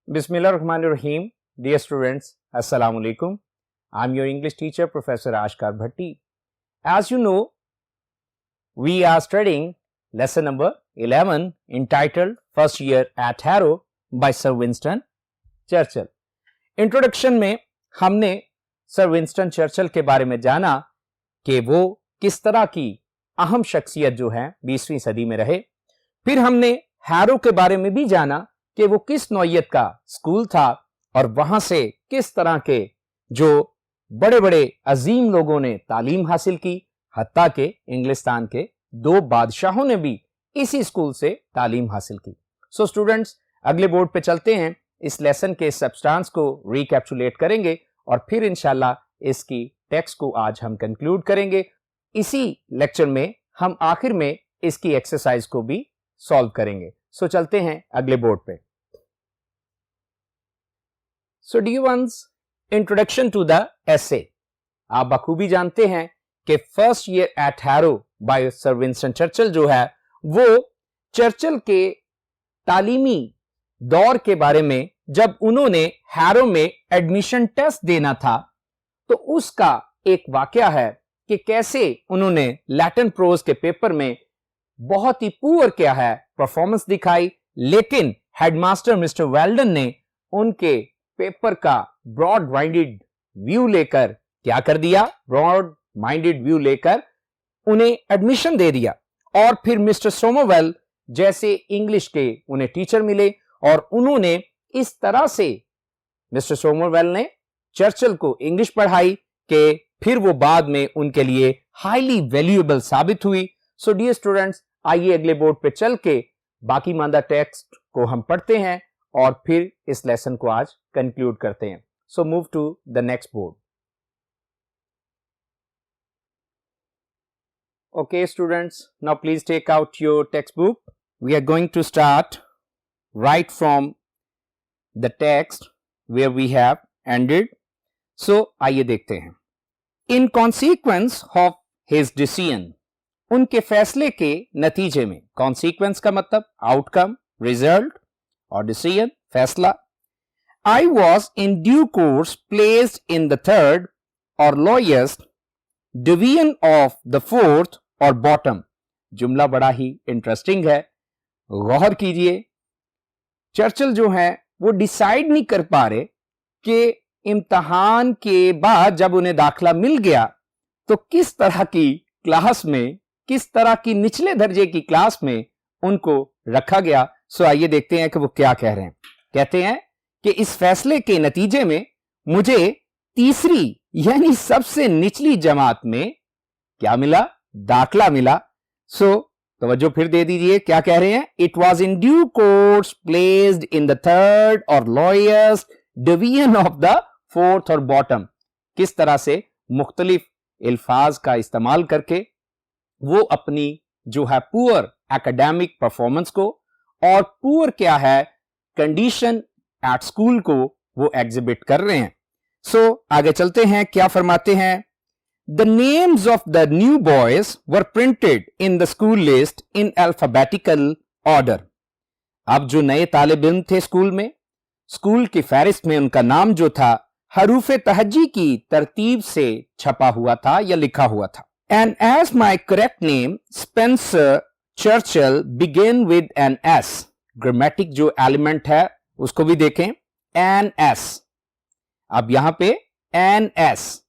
Bismillahirrahmanirrahim. Dear students, Assalamu alaikum. I'm your English teacher, Professor Ashkar Bhatti. As you know, we are studying lesson number 11 entitled First Year at Harrow by Sir Winston Churchill. Introduction में हमने sir Winston Churchill के बारे में जाना कि वो किस तरह की अहम शख्सियत जो है 20वीं सदी में रहे। फिर हमने हैरो के बारे में भी जाना कि वो किस नौइयत का स्कूल था और वहां से किस तरह के जो बड़े बड़े अजीम लोगों ने तालीम हासिल की, हत्ता के इंग्लिस्तान के 2 बादशाहों ने भी इसी स्कूल से तालीम हासिल की। सो स्टूडेंट्स, अगले बोर्ड पे चलते हैं, इस लेसन के सब्सटेंस को रिकैप्चुलेट करेंगे और फिर इंशाल्लाह इसकी टेक्स्ट को आज हम कंक्लूड करेंगे। इसी लेक्चर में हम आखिर में इसकी एक्सरसाइज को भी सॉल्व करेंगे। सो चलते हैं अगले बोर्ड पे। So dear ones, introduction to the essay. आप बखूबी जानते हैं कि first year at Harrow by Sir Winston Churchill जो है वो चर्चिल के तालीमी दौर के बारे में, जब उन्होंने हैरो में एडमिशन टेस्ट देना था तो उसका एक वाकया है कि कैसे उन्होंने लैटिन प्रोज के पेपर में बहुत ही पुअर क्या है परफॉर्मेंस दिखाई, लेकिन हेडमास्टर मिस्टर वेल्डन ने उनके पेपर का ब्रॉड माइंडेड व्यू लेकर क्या कर दिया, ब्रॉड माइंडेड व्यू लेकर उन्हें एडमिशन दे दिया। और फिर मिस्टर सोमरवेल जैसे इंग्लिश के उन्हें टीचर मिले और उन्होंने इस तरह से मिस्टर सोमरवेल ने चर्चिल को इंग्लिश पढ़ाई कि फिर वो बाद में उनके लिए हाईली वैल्यूएबल साबित हुई। सो डियर स्टूडेंट्स, आइए अगले बोर्ड पे चल के बाकी मांदा टेक्स्ट को हम पढ़ते हैं और फिर इस लेसन को आज कंक्लूड करते हैं। So move to the next board. Okay students, now please take out your text book. We are going to start right from the text where we have ended. So आइए देखते हैं। In consequence of his decision, उनके फैसले के नतीजे में, consequence का मतलब आउटकम, रिजल्ट, और डिसीजन फैसला। I was in due course placed in the third or lowest division of the fourth or bottom. जुमला बड़ा ही इंटरेस्टिंग है, गौर कीजिए। चर्चिल जो है वो डिसाइड नहीं कर पा रहे कि इम्तहान के बाद जब उन्हें दाखिला मिल गया तो किस तरह की क्लास में, किस तरह की निचले दर्जे की क्लास में उनको रखा गया। सो आइए देखते हैं कि वो क्या कह रहे हैं। कहते हैं कि इस फैसले के नतीजे में मुझे तीसरी यानी सबसे निचली जमात में क्या मिला, दाखिला मिला। सो तवज्जो फिर दे दीजिए, क्या कह रहे हैं। It was in due course placed in the third or lowest division of the fourth or bottom. किस तरह से मुख्तलिफ अल्फाज का इस्तेमाल करके वो अपनी जो है पुअर एकेडमिक परफॉर्मेंस को और पुअर क्या है कंडीशन एट स्कूल को वो एग्जिबिट कर रहे हैं। सो आगे चलते हैं, क्या फरमाते हैं। The names of the new boys were printed in the school list in alphabetical order. अब जो नए तालिब इल्म थे स्कूल में, स्कूल की फहरिस्त में उनका नाम जो था हरूफ तहज्जी की तरतीब से छपा हुआ था या लिखा हुआ था। And as my correct name Spencer Churchill begin with an S. Grammatic जो एलिमेंट है उसको भी देखें, एन एस। अब यहां पे एन एस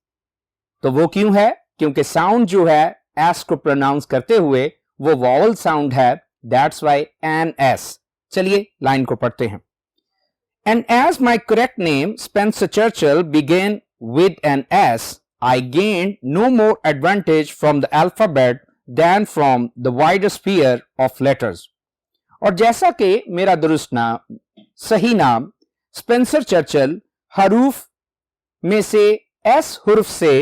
तो वो क्यों है, क्योंकि साउंड जो है एस को प्रोनाउंस करते हुए वो वॉवल साउंड है, दैट्स वाई एन एस। चलिए लाइन को पढ़ते हैं। And as my correct name Spencer Churchill begin with an S, I gained no more advantage from the alphabet than from the wider sphere of letters. और जैसा कि मेरा दुरुस्त नाम, सही नाम स्पेंसर चर्चिल हरूफ में से एस हुर्फ से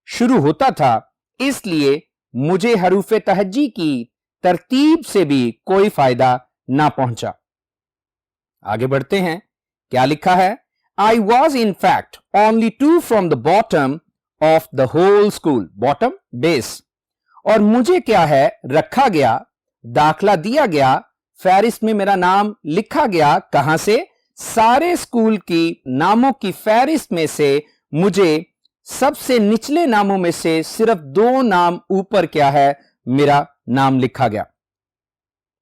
शुरू होता था, इसलिए मुझे हरूफ तहज्जी की तरतीब से भी कोई फायदा ना पहुंचा। आगे बढ़ते हैं, क्या लिखा है। I was in fact only 2 from the bottom of the whole school, bottom base. और मुझे क्या है रखा गया, दाखला दिया गया, फहरिस्त में मेरा नाम लिखा गया, कहां से, सारे स्कूल की नामों की फहरिस्त में से मुझे सबसे निचले नामों में से सिर्फ 2 नाम ऊपर क्या है, मेरा नाम लिखा गया।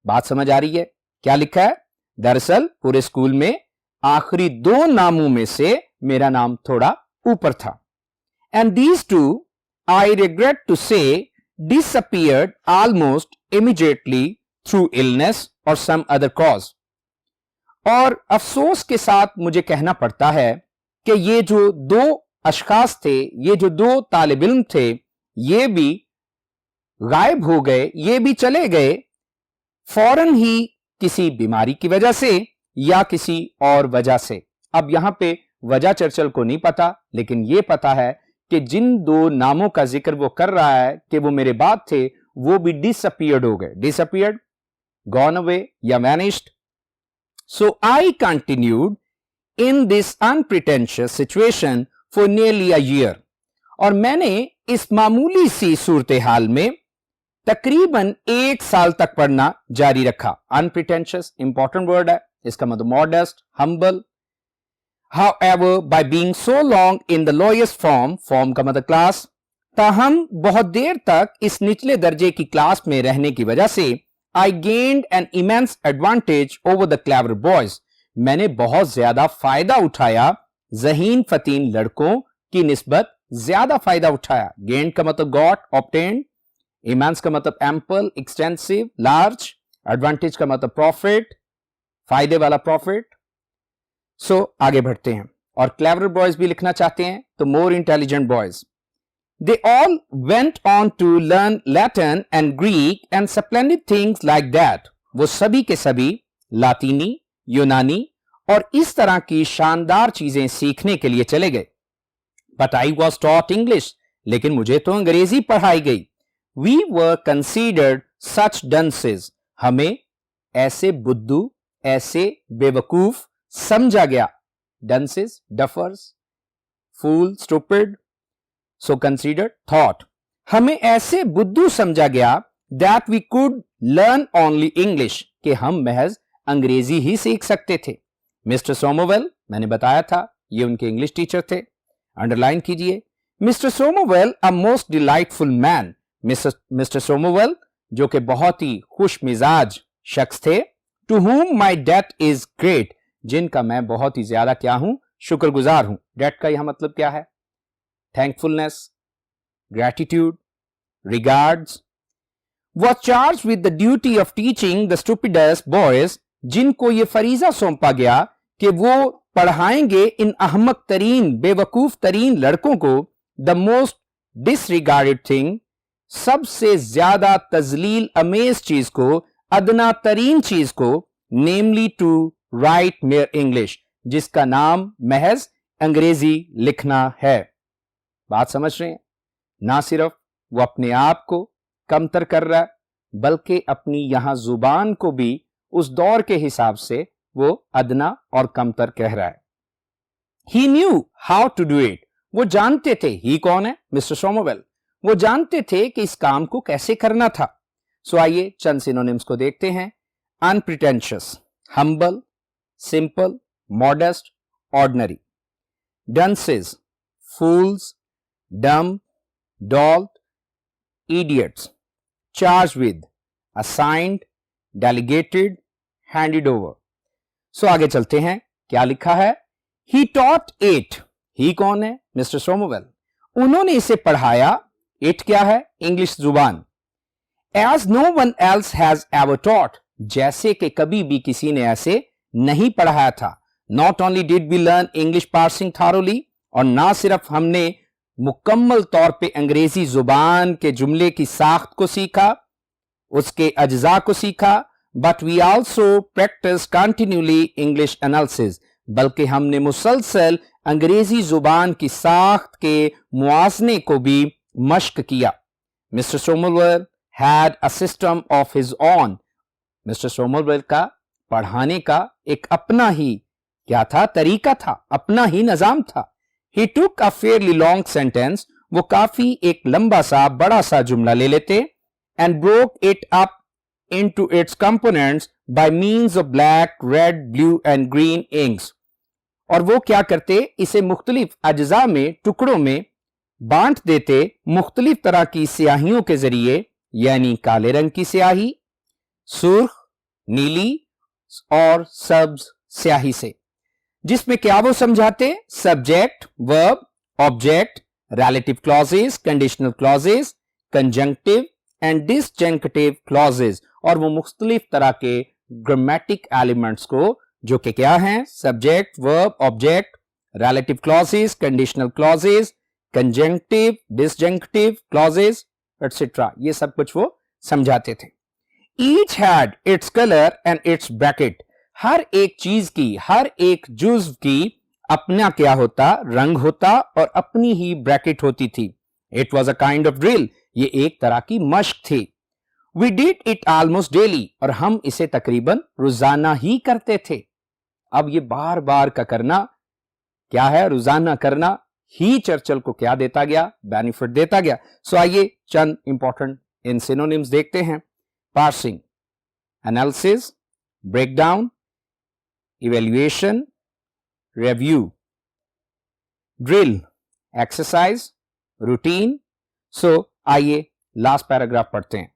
बात समझ आ रही है? क्या लिखा है? दरअसल पूरे स्कूल में आखिरी 2 नामों में से मेरा नाम थोड़ा ऊपर था। And these two I regret to say disappeared almost immediately through illness or some other cause। और अफसोस के साथ मुझे कहना पड़ता है कि ये जो 2 अशखास थे, ये जो 2 तालिब इल्म थे, ये भी गायब हो गए, ये भी चले गए फौरन ही किसी बीमारी की वजह से या किसी और वजह से। अब यहां पे वजह चर्चिल को नहीं पता, लेकिन ये पता है कि जिन 2 नामों का जिक्र वो कर रहा है कि वो मेरे बाद थे, वो भी डिसअपीयर्ड हो गए। डिसअपीयर्ड, गॉन अवे या vanished. So I continued in this unpretentious situation for nearly a year. और मैंने इस मामूली सी सूरत हाल में तकरीबन 1 साल तक पढ़ना जारी रखा। अनप्रिटेंशियस इंपॉर्टेंट वर्ड है, इसका मतलब modest, humble. However, by being so long in the lowest form का मतलब क्लास, ताहम बहुत देर तक इस निचले दर्जे की क्लास में रहने की वजह से I gained an immense advantage over the clever boys। मैंने बहुत ज्यादा फायदा उठाया, ज़हीन फतीन लड़कों की निस्बत ज्यादा फायदा उठाया। Gained का मतलब got, obtained, immense का मतलब ample, extensive, large, advantage का मतलब profit, फायदे वाला profit। सो आगे बढ़ते हैं। और क्लेवर बॉयज भी लिखना चाहते हैं तो more intelligent boys. They all went on to learn Latin and Greek and splendid things like that. वो सभी के सभी लातीनी, यूनानी और इस तरह की शानदार चीजें सीखने के लिए चले गए। But I was taught English, लेकिन मुझे तो अंग्रेजी पढ़ाई गई। We were considered such dunces. हमें ऐसे बुद्धू, ऐसे बेवकूफ समझा गया। Dunces, duffers, fool, stupid. So considered, thought. हमें ऐसे बुद्धू समझा गया that we could learn only English, कि हम महज अंग्रेजी ही सीख सकते थे। मिस्टर सोमोवेल, मैंने बताया था ये उनके इंग्लिश टीचर थे, अंडरलाइन कीजिए। Mister Somervell a most delightful man. Mister Somervell जो कि बहुत ही खुश मिजाज शख्स थे। To whom my date is great, जिनका मैं बहुत ही ज्यादा क्या हूं, शुक्रगुजार हूं। डेट का यह मतलब क्या है? Thankfulness, gratitude, regards. Was charge with the duty of teaching the stupidest boys, जिनको यह फरीजा सौंपा गया कि वो पढ़ाएंगे इन अहमक तरीन, बेवकूफ तरीन लड़कों को द मोस्ट डिसरिगार्डेड थिंग, सबसे ज्यादा तजलील अमेज चीज को, अदना तरीन चीज को, नेमली टू राइट मेयर इंग्लिश, जिसका नाम महज अंग्रेजी लिखना है। बात समझ रहे हैं? ना सिर्फ वो अपने आप को कमतर कर रहा है, बल्कि अपनी यहां जुबान को भी उस दौर के हिसाब से वो अदना और कमतर कह रहा है। He knew how to do it, वो जानते थे। ही कौन है? Mister Somervell. वो जानते थे कि इस काम को कैसे करना था। सो आइए चंद सिनोनिम्स को देखते हैं। Unpretentious, humble, simple, modest, ordinary. Dunces, fools, dumb, dolt, idiots। Charge with, assigned, delegated, handed over. So आगे चलते हैं, क्या लिखा है? He taught it. ही कौन है? Mister Somervell. उन्होंने इसे पढ़ाया। इट क्या है? इंग्लिश जुबान। As no one else has ever taught, जैसे कि कभी भी किसी ने ऐसे नहीं पढ़ाया था। Not only did we learn English parsing thoroughly, और ना सिर्फ हमने मुकम्मल तौर पे अंग्रेजी जुबान के जुमले की साख्त को सीखा, उसके अज्जा को सीखा, but we also practised continuously English analysis, बल्कि हमने मुसलसल अंग्रेजी जुबान की साख्त के मुआजने को भी मश्क किया। Mister Somervell had a system of his own. Mister Somervell का पढ़ाने का एक अपना ही क्या था? तरीका था, अपना ही निजाम था। He took a fairly long sentence, वो काफी एक लंबा सा बड़ा सा जुमला ले लेते, and broke it up into its components by means of black, red, blue and green inks. और वो क्या करते, इसे मुख्तलिफ अज्जा में, टुकड़ों में बांट देते मुख्तलिफ तरह की स्याहियों के जरिए, यानी काले रंग की स्याही, सुर्ख, नीली और सब्ज स्याही से, जिसमें क्या वो समझाते, subject, verb, object, relative clauses, conditional clauses, conjunctive and disjunctive clauses, और वो मुख्तलिफ तरह के ग्रामेटिक एलिमेंट्स को, जो कि क्या हैं, subject, verb, object, relative clauses, conditional clauses, conjunctive, disjunctive clauses etcetera, ये सब कुछ वो समझाते थे। Each had its colour and its bracket, हर एक चीज की, हर एक जुज्व की अपना क्या होता, रंग होता और अपनी ही ब्रैकेट होती थी। It was a kind of drill, ये एक तरह की मश्क थी। We did it almost daily, और हम इसे तकरीबन रोजाना ही करते थे। अब ये बार बार का करना क्या है, रोजाना करना ही चर्चिल को क्या देता गया, बेनिफिट देता गया। सो आइए चंद इंपॉर्टेंट इन सिनोनिम्स देखते हैं। Parsing, analysis, breakdown, evaluation, review, drill, exercise, routine. So आइए लास्ट पैराग्राफ पढ़ते हैं।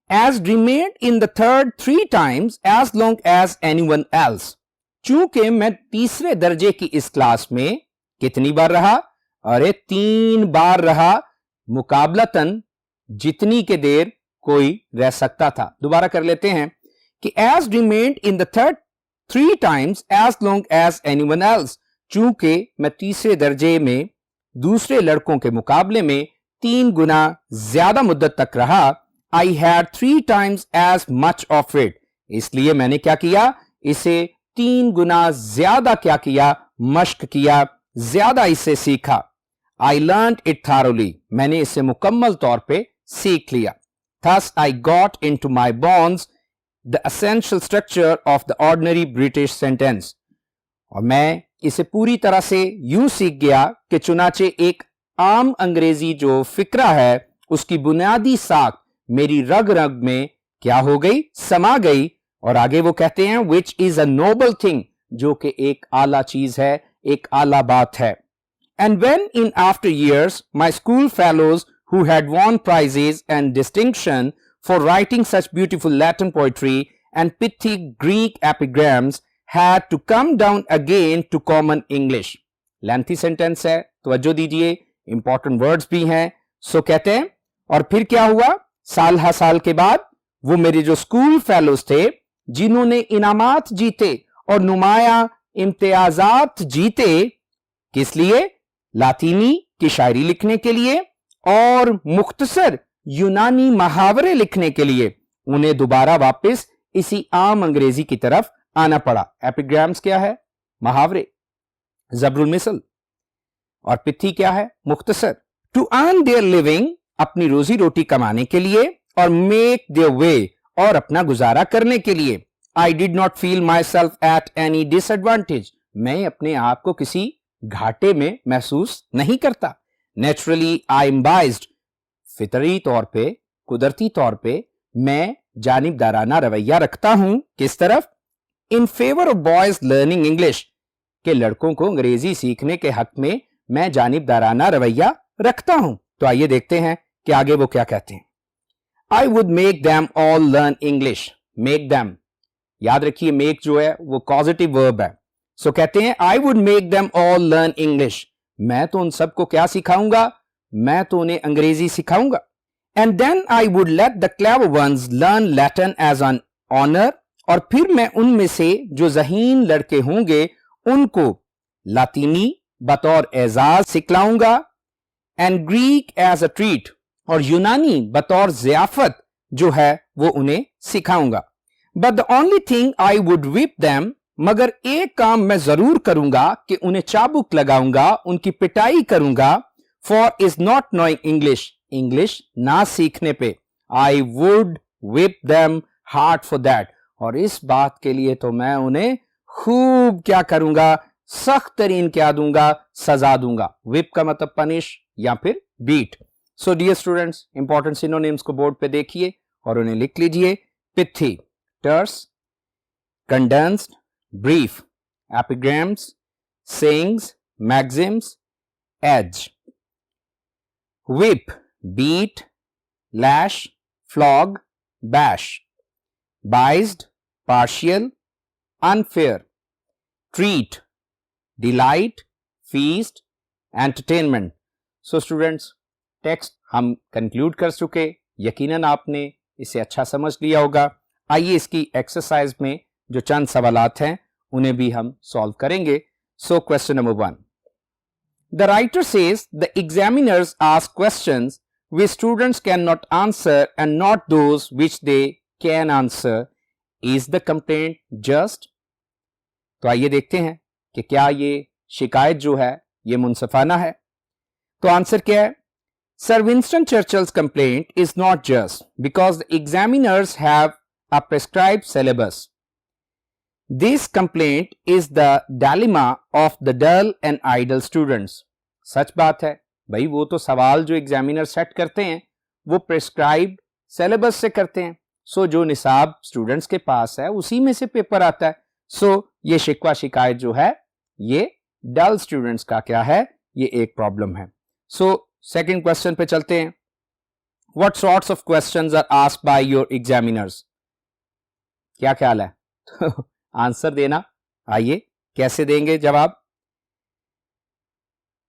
As remained in the third 3 times as long as anyone else, चूंकि मैं तीसरे दर्जे की इस क्लास में कितनी बार रहा, अरे 3 बार रहा, मुकाबलतन जितनी के देर कोई रह सकता था। दोबारा कर लेते हैं कि as remained in the third 3 times as long as anyone else, चूंकि मैं तीसरे दर्जे में दूसरे लड़कों के मुकाबले में 3 गुना ज्यादा मुद्दत तक रहा, I had 3 times as much of it, इसलिए मैंने क्या किया, इसे 3 गुना ज्यादा क्या किया, मश्क किया, ज्यादा इसे सीखा। I learned it thoroughly, मैंने इसे मुकम्मल तौर पे सीख लिया। Thus I got into my bones the essential structure of the ordinary British sentence, और मैं इसे पूरी तरह से यूं सीख गया कि चुनाचे एक आम अंग्रेजी जो फिक्रा है, उसकी बुनियादी साख मेरी रग रग में क्या हो गई, समा गई। और आगे वो कहते हैं which is a Nobel thing, जो कि एक आला चीज है, एक आला बात है। And when in after years my school fellows who had won prizes and distinction for writing such beautiful Latin poetry and pithy Greek epigrams had to come down again to common English. Lengthy sentence है, तवज्जो दीजिए, important words भी हैं। सो कहते हैं और फिर क्या हुआ, साल हर साल के बाद वो मेरे जो स्कूल फेलोज थे, जिन्होंने इनामात जीते और नुमाया इम्तियाजात जीते, किस लिए, लातीनी की शायरी लिखने के लिए और मुख्तसर यूनानी मुहावरे लिखने के लिए, उन्हें दोबारा वापस इसी आम अंग्रेजी की तरफ आना पड़ा। एपिग्राम्स क्या है, मुहावरे, जबरुल मिसल, और पिथी क्या है, मुख्तसर। टू अर्न देयर लिविंग, अपनी रोजी रोटी कमाने के लिए, और मेक देयर वे, और अपना गुजारा करने के लिए। I did not feel my self at any disadvantage, मैं अपने आप को किसी घाटे में महसूस नहीं करता। नेचुरली आई एम बाइज्ड, फितरी तौर पे, कुदरती तौर पे मैं जानिबदाराना रवैया रखता हूं, किस तरफ, in favour of boys learning English, के लड़कों को अंग्रेजी सीखने के हक में मैं जानिबदाराना रवैया रखता हूं। तो आइए देखते हैं कि आगे वो क्या कहते हैं। I would make them all learn English, make them, याद रखिए मेक जो है वो पॉजिटिव वर्ब है। सो कहते हैं I would make them all learn English, मैं तो उन सबको क्या सिखाऊंगा, मैं तो उन्हें अंग्रेजी सिखाऊंगा। And then I would let the clever ones learn Latin as an honour, और फिर मैं उनमें से जो ज़हीन लड़के होंगे उनको लातीनी बतौर एजाज सिखलाऊंगा, and Greek as a treat, और यूनानी बतौर ज़ियाफत जो है वो उन्हें सिखाऊंगा। But the only thing I would whip them, मगर एक काम मैं जरूर करूंगा कि उन्हें चाबुक लगाऊंगा, उनकी पिटाई करूंगा। For is not knowing English, English ना सीखने पे। आई would whip them hard for that, और इस बात के लिए तो मैं उन्हें खूब क्या करूंगा, सख्त तरीन क्या दूंगा, सजा दूंगा। विप का मतलब पनिश या फिर beat. So dear students, important synonyms को बोर्ड पे देखिए और उन्हें लिख लीजिए। Pithy, terse, condensed, brief, epigrams, sayings, maxims, edge. Whip, beat, lash, flog, bash. Biased, partial, unfair. Treat, delight, feast, entertainment. So students, text हम conclude कर चुके, यकीनन आपने इसे अच्छा समझ लिया होगा। आइए इसकी एक्सरसाइज में जो चंद सवालात हैं उन्हें भी हम सॉल्व करेंगे। So question number 1. The writer says the examiners ask questions which students cannot answer and not those which they can answer. Is the complaint just? तो आइए देखते हैं कि क्या ये शिकायत जो है ये मुनसिफाना है। तो आंसर क्या है? Sir Winston Churchill's complaint is not just because the examiners have a prescribed syllabus. This complaint is the dilemma of the dull and idle students. सच बात है भाई, वो तो सवाल जो एग्जामिनर सेट करते हैं वो प्रिस्क्राइब्ड सिलेबस से करते हैं। सो जो निसाब स्टूडेंट्स के पास है उसी में से पेपर आता है। सो ये शिकवा शिकायत जो है ये डल स्टूडेंट्स का क्या है, ये एक प्रॉब्लम है। सो सेकंड क्वेश्चन पे चलते हैं। What sorts of questions are asked by your examiners? क्या ख्याल है? आंसर देना, आइए कैसे देंगे जवाब?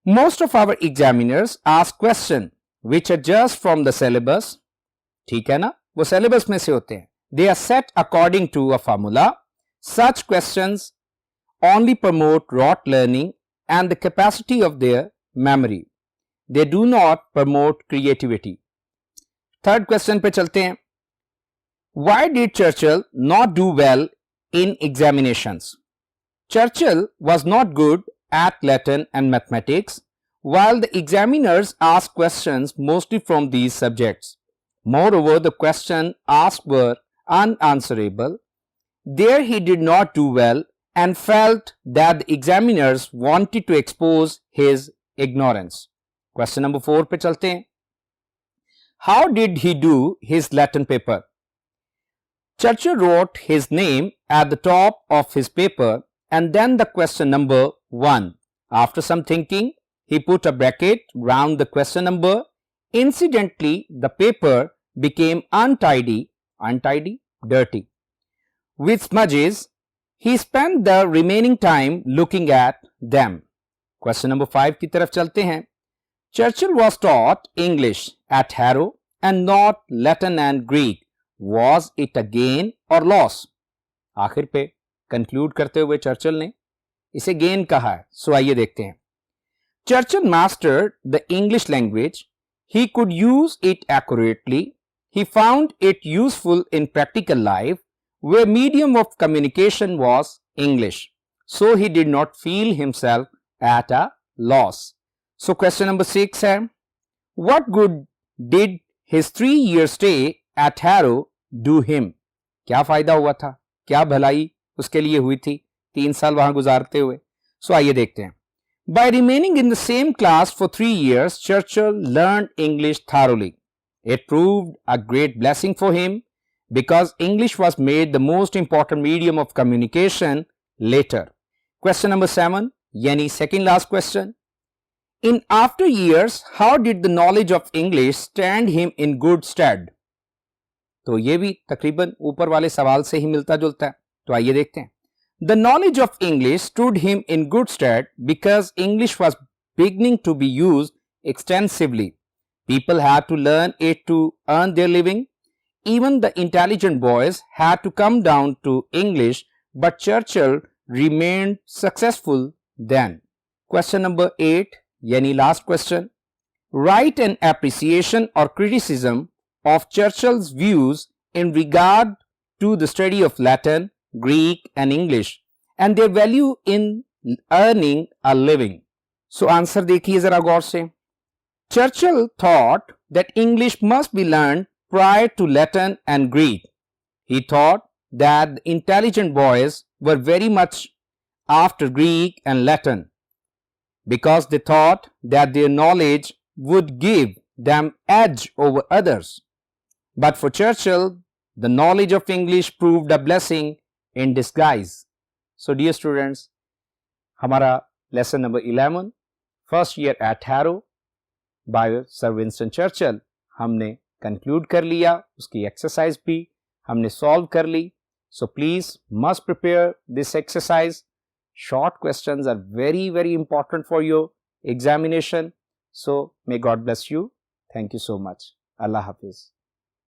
Most of our examiners ask questions which are just from the syllabus. ठीक है ना, वो सिलेबस में से होते हैं। They are set according to a formula. Such questions only promote rote learning and the capacity of their memory. They do not promote creativity. Third question पे चलते हैं। Why did Churchill not do well in examinations? Churchill was not good at Latin and mathematics, while the examiners asked questions mostly from these subjects. Moreover, the questions asked were unanswerable. There he did not do well and felt that the examiners wanted to expose his ignorance. Question number 4 पे चलते हैं। How did he do his Latin paper? Churchill wrote his name at the top of his paper and then the question number 1. After some thinking, he put a bracket round the question number. Incidentally, the paper became untidy, dirty. With smudges, he spent the remaining time looking at them. Question number 5 की तरफ चलते हैं। Churchill was taught English at Harrow and not Latin and Greek. Was it a gain or loss? आखिर पे conclude करते हुए Churchill ने इसे गेन कहा है। सो आइए देखते हैं। Churchill mastered the English language. He could use it accurately. He found it useful in practical life where medium of communication was English. So he did not feel himself at a loss. So question number 6 है, what good did his 3-year stay at Harrow do him? क्या फायदा हुआ था, क्या भलाई उसके लिए हुई थी 3 साल वहां गुजारते हुए? सो आइए देखते हैं। By remaining in the same class for 3 years, Churchill learned English thoroughly. It proved a great blessing for him because English was made the most important medium of communication later. Question number 7, यानी second last question. In after years, how did the knowledge of English stand him in good stead? तो ये भी तकरीबन ऊपर वाले सवाल से ही मिलता जुलता है। तो आइए देखते हैं। The knowledge of English stood him in good stead because English was beginning to be used extensively. People had to learn it to earn their living. Even the intelligent boys had to come down to English, but Churchill remained successful then. Question number 8, यानी last question. Write an appreciation or criticism of Churchill's views in regard to the study of Latin, Greek and English and their value in earning a living. So answer देखिए जरा गौर से। Churchill thought that English must be learned prior to Latin and Greek. He thought that the intelligent boys were very much after Greek and Latin because they thought that their knowledge would give them edge over others. But for Churchill, the knowledge of English proved a blessing in disguise. So dear students, हमारा lesson number 11, first year at Harrow by Sir Winston Churchill हमने conclude कर लिया, उसकी exercise भी हमने solve कर ली. So please must prepare this exercise. Short questions are very, very important for your examination. So may God bless you. Thank you so much. Allah Hafiz.